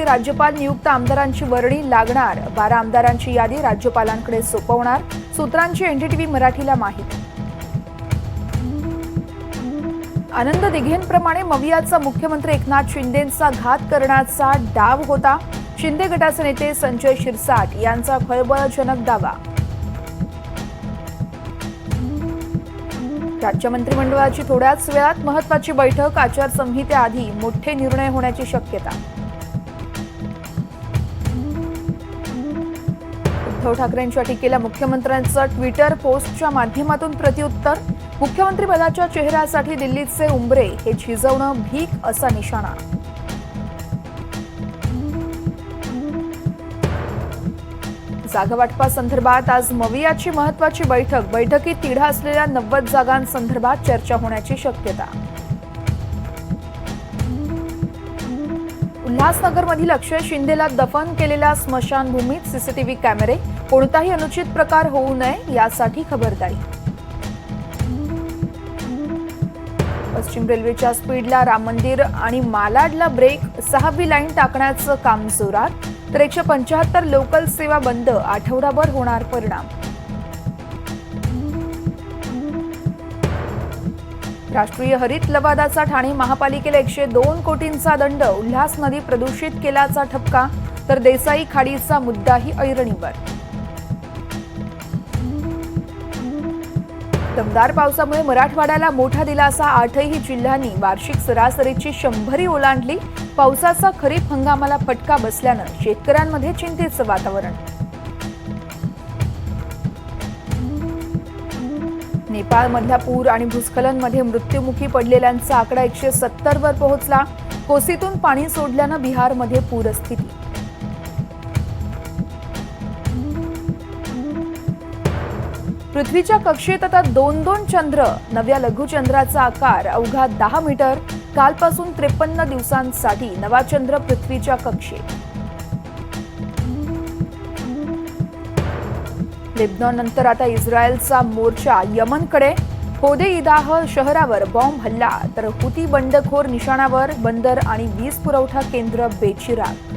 ते राज्यपाल नियुक्त आमदारांची वर्णी लागणार। 12 आमदारांची यादी राज्यपालांकडे सोपवणार। सूत्रांची एनडीटीव्ही मराठीला माहिती। आनंद दिघेंप्रमाणे मवियाचा मुख्यमंत्री एकनाथ शिंदेंचा घात करण्याचा डाव होता। शिंदे गटाचे नेते संजय शिरसाट यांचा खळबळजनक दावा। राज्य मंत्रिमंडळाची थोड्याच वेळात महत्त्वाची बैठक। आचारसंहितेआधी मोठे निर्णय होण्याची शक्यता। उद्धव ठाकरेंच्या टीकेला मुख्यमंत्र्यांचं ट्विटर पोस्टच्या माध्यमातून प्रत्युत्तर। मुख्यमंत्री पदाच्या चेहऱ्यासाठी दिल्लीचे उंबरे हे झिजवणं भीक असा निशाणा। जागा वाटपासंदर्भात आज मवियाची महत्त्वाची बैठक। बैठकीत तिढा असलेल्या 90 जागांसंदर्भात चर्चा होण्याची शक्यता। उल्हासनगरमधील अक्षय शिंदेला दफन केलेल्या स्मशानभूमीत सीसीटीव्ही कॅमेरे। कोणताही अनुचित प्रकार होऊ नये यासाठी खबरदारी। पश्चिम रेल्वेच्या स्पीडला राम मंदिर आणि मालाडला ब्रेक। 6वी लाईन टाकण्याचं काम जोरात, तर 175 लोकल सेवा बंद। आठवडाभर होणार परिणाम। राष्ट्रीय हरित लवादाचा ठाणे महापालिकेला 102 कोटींचा दंड। उल्हास नदी प्रदूषित केल्याचा ठपका, तर देसाई खाडीचा मुद्दाही ऐरणीवर। दमदार पावसामुळे मराठवाड्याला मोठा दिलासा। 8ही जिल्ह्यांनी वार्षिक सरासरीची 100 ओलांडली। पावसाचा खरीप हंगामाला फटका बसल्यानं शेतकऱ्यांमध्ये चिंतेचं वातावरण। नेपाळमधल्या पूर आणि भूस्खलनमध्ये मृत्युमुखी पडलेल्यांचा आकडा 170 वर पोहोचला। कोसीतून पाणी सोडल्यानं बिहारमध्ये पूरस्थिती। पृथ्वीच्या कक्षेत आता 2-2 चंद्र। नव्या लघुचंद्राचा आकार अवघा 10 मीटर। कालपासून 53 दिवसांसाठी नवा चंद्र पृथ्वीच्या कक्षेत। लेबनॉननंतर आता इस्रायलचा मोर्चा यमनकडे। होदेईदाह शहरावर बॉम्ब हल्ला, तर हुती बंडखोर निशाणावर। बंदर आणि वीज पुरवठा केंद्र बेचिराख।